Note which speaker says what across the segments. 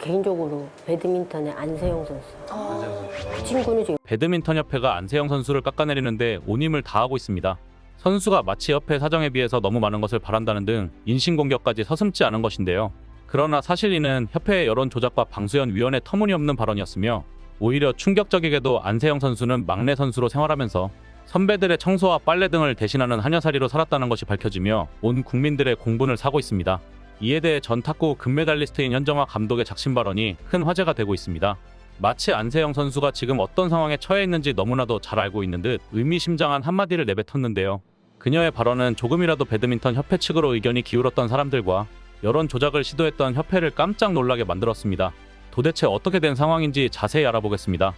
Speaker 1: 개인적으로 배드민턴의 안세영 선수. 그 친구는 지금
Speaker 2: 배드민턴 협회가 안세영 선수를 깎아내리는데 온 힘을 다하고 있습니다. 선수가 마치 협회 사정에 비해서 너무 많은 것을 바란다는 등 인신공격까지 서슴지 않은 것인데요. 그러나 사실 이는 협회의 여론 조작과 방수현 위원의 터무니없는 발언이었으며 오히려 충격적이게도 안세영 선수는 막내 선수로 생활하면서 선배들의 청소와 빨래 등을 대신하는 하녀살이로 살았다는 것이 밝혀지며 온 국민들의 공분을 사고 있습니다. 이에 대해 전 탁구 금메달리스트인 현정화 감독의 작심 발언이 큰 화제가 되고 있습니다. 마치 안세영 선수가 지금 어떤 상황에 처해 있는지 너무나도 잘 알고 있는 듯 의미심장한 한마디를 내뱉었는데요. 그녀의 발언은 조금이라도 배드민턴 협회 측으로 의견이 기울었던 사람들과 여론 조작을 시도했던 협회를 깜짝 놀라게 만들었습니다. 도대체 어떻게 된 상황인지 자세히 알아보겠습니다.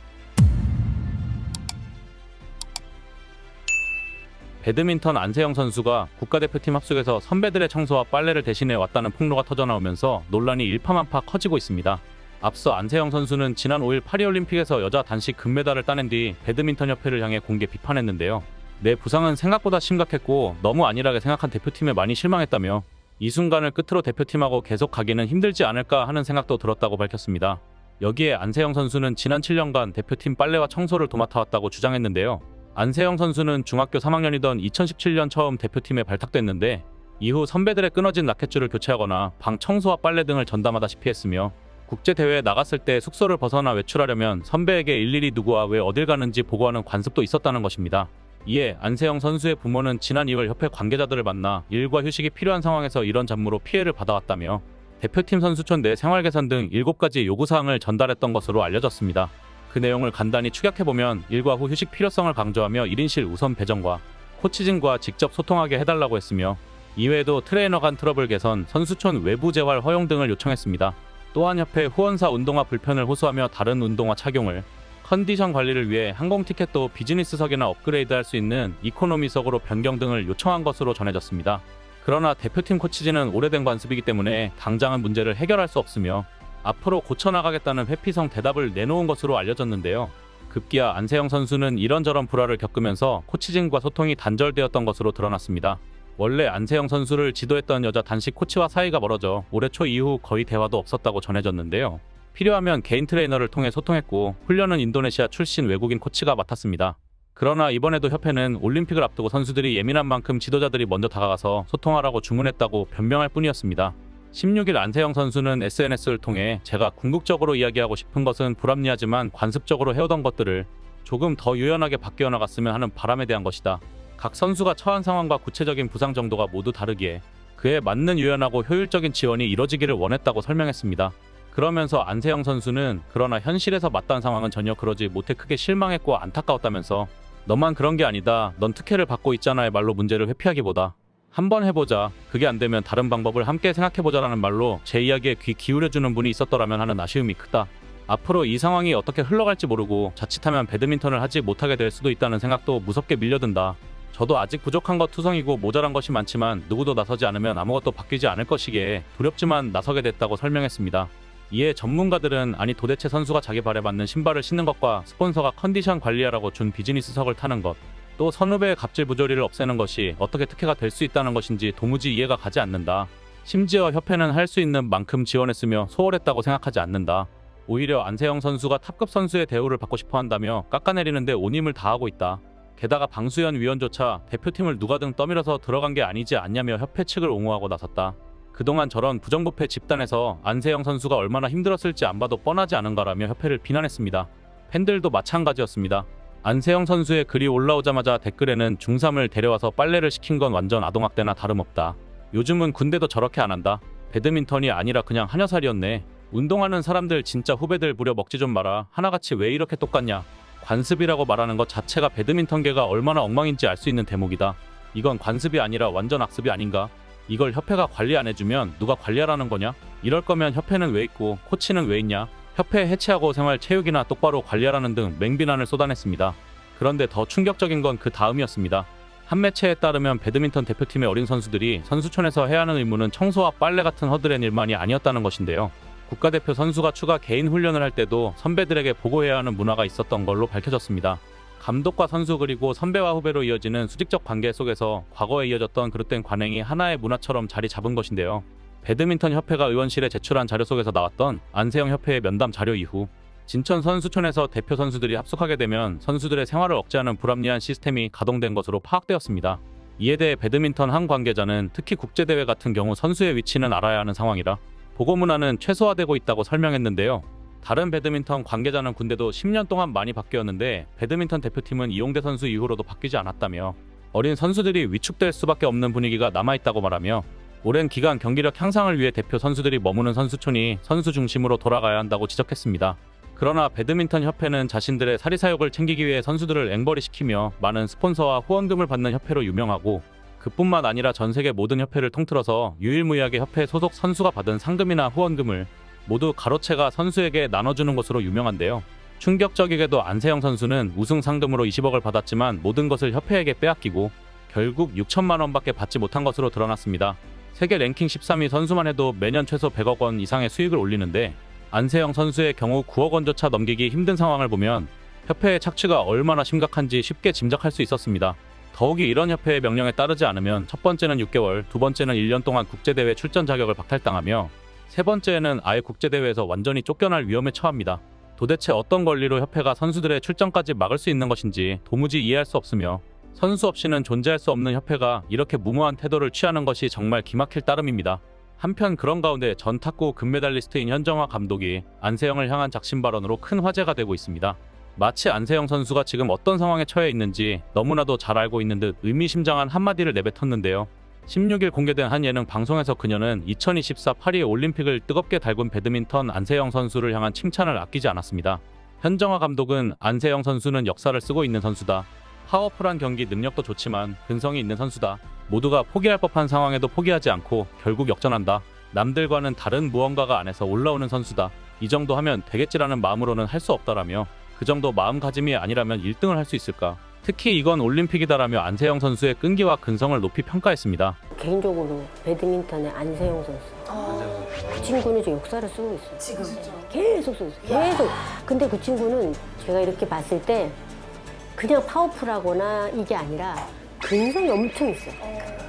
Speaker 2: 배드민턴 안세영 선수가 국가대표팀 합숙에서 선배들의 청소와 빨래를 대신해 왔다는 폭로가 터져나오면서 논란이 일파만파 커지고 있습니다. 앞서 안세영 선수는 지난 5일 파리올림픽에서 여자 단식 금메달을 따낸 뒤 배드민턴 협회를 향해 공개 비판했는데요. 내 부상은 생각보다 심각했고 너무 안일하게 생각한 대표팀에 많이 실망했다며 이 순간을 끝으로 대표팀하고 계속 가기는 힘들지 않을까 하는 생각도 들었다고 밝혔습니다. 여기에 안세영 선수는 지난 7년간 대표팀 빨래와 청소를 도맡아왔다고 주장했는데요. 안세영 선수는 중학교 3학년이던 2017년 처음 대표팀에 발탁됐는데 이후 선배들의 끊어진 라켓줄을 교체하거나 방 청소와 빨래 등을 전담하다시피 했으며 국제대회에 나갔을 때 숙소를 벗어나 외출하려면 선배에게 일일이 누구와 왜 어딜 가는지 보고하는 관습도 있었다는 것입니다. 이에 안세영 선수의 부모는 지난 2월 협회 관계자들을 만나 일과 휴식이 필요한 상황에서 이런 잡무로 피해를 받아왔다며 대표팀 선수촌 내 생활 개선 등 7가지 요구사항을 전달했던 것으로 알려졌습니다. 그 내용을 간단히 추격해보면 일과 후 휴식 필요성을 강조하며 1인실 우선 배정과 코치진과 직접 소통하게 해달라고 했으며 이외에도 트레이너 간 트러블 개선, 선수촌 외부 재활 허용 등을 요청했습니다. 또한 협회 후원사 운동화 불편을 호소하며 다른 운동화 착용을, 컨디션 관리를 위해 항공 티켓도 비즈니스석이나 업그레이드할 수 있는 이코노미석으로 변경 등을 요청한 것으로 전해졌습니다. 그러나 대표팀 코치진은 오래된 관습이기 때문에 당장은 문제를 해결할 수 없으며 앞으로 고쳐나가겠다는 회피성 대답을 내놓은 것으로 알려졌는데요. 급기야 안세영 선수는 이런저런 불화를 겪으면서 코치진과 소통이 단절되었던 것으로 드러났습니다. 원래 안세영 선수를 지도했던 여자 단식 코치와 사이가 멀어져 올해 초 이후 거의 대화도 없었다고 전해졌는데요. 필요하면 개인 트레이너를 통해 소통했고 훈련은 인도네시아 출신 외국인 코치가 맡았습니다. 그러나 이번에도 협회는 올림픽을 앞두고 선수들이 예민한 만큼 지도자들이 먼저 다가가서 소통하라고 주문했다고 변명할 뿐이었습니다. 16일 안세영 선수는 SNS를 통해 제가 궁극적으로 이야기하고 싶은 것은 불합리하지만 관습적으로 해오던 것들을 조금 더 유연하게 바뀌어 나갔으면 하는 바람에 대한 것이다. 각 선수가 처한 상황과 구체적인 부상 정도가 모두 다르기에 그에 맞는 유연하고 효율적인 지원이 이뤄지기를 원했다고 설명했습니다. 그러면서 안세영 선수는 그러나 현실에서 맞닿은 상황은 전혀 그러지 못해 크게 실망했고 안타까웠다면서 너만 그런 게 아니다. 넌 특혜를 받고 있잖아의 말로 문제를 회피하기보다 한번 해보자. 그게 안 되면 다른 방법을 함께 생각해보자라는 말로 제 이야기에 귀 기울여주는 분이 있었더라면 하는 아쉬움이 크다. 앞으로 이 상황이 어떻게 흘러갈지 모르고 자칫하면 배드민턴을 하지 못하게 될 수도 있다는 생각도 무섭게 밀려든다. 저도 아직 부족한 것 투성이고 모자란 것이 많지만 누구도 나서지 않으면 아무것도 바뀌지 않을 것이기에 두렵지만 나서게 됐다고 설명했습니다. 이에 전문가들은 아니 도대체 선수가 자기 발에 맞는 신발을 신는 것과 스폰서가 컨디션 관리하라고 준 비즈니스석을 타는 것, 또 선후배의 갑질 부조리를 없애는 것이 어떻게 특혜가 될 수 있다는 것인지 도무지 이해가 가지 않는다. 심지어 협회는 할 수 있는 만큼 지원했으며 소홀했다고 생각하지 않는다. 오히려 안세영 선수가 탑급 선수의 대우를 받고 싶어 한다며 깎아내리는데 온 힘을 다하고 있다. 게다가 방수현 위원조차 대표팀을 누가등 떠밀어서 들어간 게 아니지 않냐며 협회 측을 옹호하고 나섰다. 그동안 저런 부정부패 집단에서 안세영 선수가 얼마나 힘들었을지 안 봐도 뻔하지 않은가라며 협회를 비난했습니다. 팬들도 마찬가지였습니다. 안세영 선수의 글이 올라오자마자 댓글에는 중3을 데려와서 빨래를 시킨 건 완전 아동학대나 다름없다. 요즘은 군대도 저렇게 안 한다. 배드민턴이 아니라 그냥 하녀살이었네. 운동하는 사람들 진짜 후배들 부려 먹지 좀 마라. 하나같이 왜 이렇게 똑같냐. 관습이라고 말하는 것 자체가 배드민턴계가 얼마나 엉망인지 알 수 있는 대목이다. 이건 관습이 아니라 완전 악습이 아닌가? 이걸 협회가 관리 안 해주면 누가 관리하라는 거냐? 이럴 거면 협회는 왜 있고 코치는 왜 있냐? 협회 해체하고 생활 체육이나 똑바로 관리하라는 등 맹비난을 쏟아냈습니다. 그런데 더 충격적인 건 그 다음이었습니다. 한 매체에 따르면 배드민턴 대표팀의 어린 선수들이 선수촌에서 해야 하는 의무는 청소와 빨래 같은 허드렛 일만이 아니었다는 것인데요. 국가대표 선수가 추가 개인 훈련을 할 때도 선배들에게 보고해야 하는 문화가 있었던 걸로 밝혀졌습니다. 감독과 선수 그리고 선배와 후배로 이어지는 수직적 관계 속에서 과거에 이어졌던 그릇된 관행이 하나의 문화처럼 자리 잡은 것인데요. 배드민턴 협회가 의원실에 제출한 자료 속에서 나왔던 안세영 협회의 면담 자료 이후 진천 선수촌에서 대표 선수들이 합숙하게 되면 선수들의 생활을 억제하는 불합리한 시스템이 가동된 것으로 파악되었습니다. 이에 대해 배드민턴 한 관계자는 특히 국제대회 같은 경우 선수의 위치는 알아야 하는 상황이라 보고 문화는 최소화되고 있다고 설명했는데요. 다른 배드민턴 관계자는 군대도 10년 동안 많이 바뀌었는데 배드민턴 대표팀은 이용대 선수 이후로도 바뀌지 않았다며 어린 선수들이 위축될 수밖에 없는 분위기가 남아있다고 말하며 오랜 기간 경기력 향상을 위해 대표 선수들이 머무는 선수촌이 선수 중심으로 돌아가야 한다고 지적했습니다. 그러나 배드민턴 협회는 자신들의 사리사욕을 챙기기 위해 선수들을 앵벌이시키며 많은 스폰서와 후원금을 받는 협회로 유명하고 그뿐만 아니라 전 세계 모든 협회를 통틀어서 유일무이하게 협회 소속 선수가 받은 상금이나 후원금을 모두 가로채가 선수에게 나눠주는 것으로 유명한데요. 충격적이게도 안세영 선수는 우승 상금으로 20억을 받았지만 모든 것을 협회에게 빼앗기고 결국 6천만 원밖에 받지 못한 것으로 드러났습니다. 세계 랭킹 13위 선수만 해도 매년 최소 100억 원 이상의 수익을 올리는데 안세영 선수의 경우 9억 원조차 넘기기 힘든 상황을 보면 협회의 착취가 얼마나 심각한지 쉽게 짐작할 수 있었습니다. 더욱이 이런 협회의 명령에 따르지 않으면 첫 번째는 6개월, 두 번째는 1년 동안 국제대회 출전 자격을 박탈당하며 세 번째는 아예 국제대회에서 완전히 쫓겨날 위험에 처합니다. 도대체 어떤 권리로 협회가 선수들의 출전까지 막을 수 있는 것인지 도무지 이해할 수 없으며 선수 없이는 존재할 수 없는 협회가 이렇게 무모한 태도를 취하는 것이 정말 기막힐 따름입니다. 한편 그런 가운데 전 탁구 금메달리스트인 현정화 감독이 안세영을 향한 작심 발언으로 큰 화제가 되고 있습니다. 마치 안세영 선수가 지금 어떤 상황에 처해 있는지 너무나도 잘 알고 있는 듯 의미심장한 한마디를 내뱉었는데요. 16일 공개된 한 예능 방송에서 그녀는 2024 파리 올림픽을 뜨겁게 달군 배드민턴 안세영 선수를 향한 칭찬을 아끼지 않았습니다. 현정화 감독은 안세영 선수는 역사를 쓰고 있는 선수다. 파워풀한 경기 능력도 좋지만 근성이 있는 선수다. 모두가 포기할 법한 상황에도 포기하지 않고 결국 역전한다. 남들과는 다른 무언가가 안에서 올라오는 선수다. 이 정도 하면 되겠지라는 마음으로는 할 수 없다라며 그 정도 마음가짐이 아니라면 1등을 할 수 있을까? 특히 이건 올림픽이다라며 안세영 선수의 끈기와 근성을 높이 평가했습니다.
Speaker 1: 개인적으로 배드민턴의 안세영 선수. 그 친구는 저 역사를 쓰고 있어요.
Speaker 3: 지금
Speaker 1: 계속 쓰고 있어요. 계속. 근데 그 친구는 제가 이렇게 봤을 때 그냥 파워풀하거나 이게 아니라 근성이 엄청 있어요.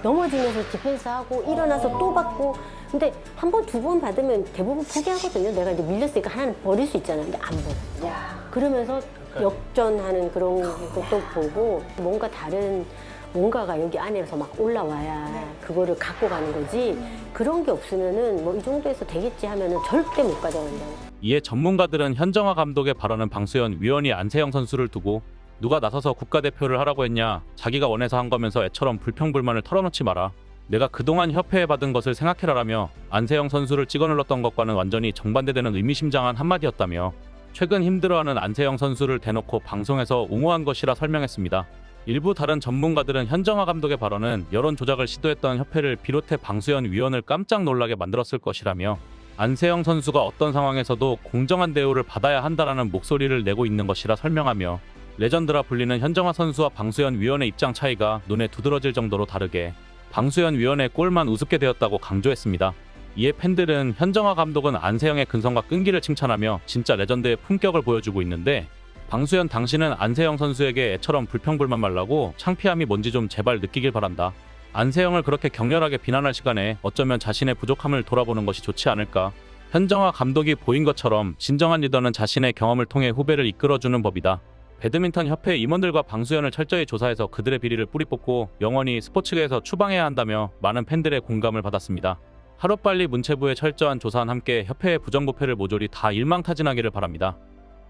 Speaker 1: 넘어지면서 디펜스하고 일어나서 또 받고. 근데 한 번, 두 번 받으면 대부분 포기하거든요. 내가 이제 밀렸으니까 하나는 버릴 수 있잖아요. 근데 안 버려. 그러면서 역전하는 그런 것도 보고 뭔가 다른 뭔가가 여기 안에서 막 올라와야 그거를 갖고 가는 거지. 그런 게 없으면은 뭐 이 정도에서 되겠지 하면은 절대 못 가져간다고.
Speaker 2: 이에 전문가들은 현정화 감독의 발언은 방수현 위원이 안세영 선수를 두고 누가 나서서 국가대표를 하라고 했냐, 자기가 원해서 한 거면서 애처럼 불평불만을 털어놓지 마라, 내가 그동안 협회에 받은 것을 생각해라라며 안세영 선수를 찍어눌렀던 것과는 완전히 정반대되는 의미심장한 한마디였다며 최근 힘들어하는 안세영 선수를 대놓고 방송에서 옹호한 것이라 설명했습니다. 일부 다른 전문가들은 현정화 감독의 발언은 여론 조작을 시도했던 협회를 비롯해 방수현 위원을 깜짝 놀라게 만들었을 것이라며 안세영 선수가 어떤 상황에서도 공정한 대우를 받아야 한다라는 목소리를 내고 있는 것이라 설명하며 레전드라 불리는 현정화 선수와 방수현 위원의 입장 차이가 눈에 두드러질 정도로 다르게 방수현 위원의 골만 우습게 되었다고 강조했습니다. 이에 팬들은 현정화 감독은 안세영의 근성과 끈기를 칭찬하며 진짜 레전드의 품격을 보여주고 있는데 방수현 당신은 안세영 선수에게 애처럼 불평불만 말라고 창피함이 뭔지 좀 제발 느끼길 바란다. 안세영을 그렇게 격렬하게 비난할 시간에 어쩌면 자신의 부족함을 돌아보는 것이 좋지 않을까. 현정화 감독이 보인 것처럼 진정한 리더는 자신의 경험을 통해 후배를 이끌어주는 법이다. 배드민턴 협회 임원들과 방수현을 철저히 조사해서 그들의 비리를 뿌리 뽑고 영원히 스포츠계에서 추방해야 한다며 많은 팬들의 공감을 받았습니다. 하루빨리 문체부의 철저한 조사와 함께 협회의 부정부패를 모조리 다 일망타진하기를 바랍니다.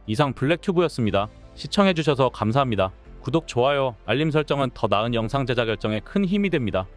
Speaker 2: 이상 블랙튜브였습니다. 시청해주셔서 감사합니다. 구독, 좋아요, 알림 설정은 더 나은 영상 제작 결정에 큰 힘이 됩니다.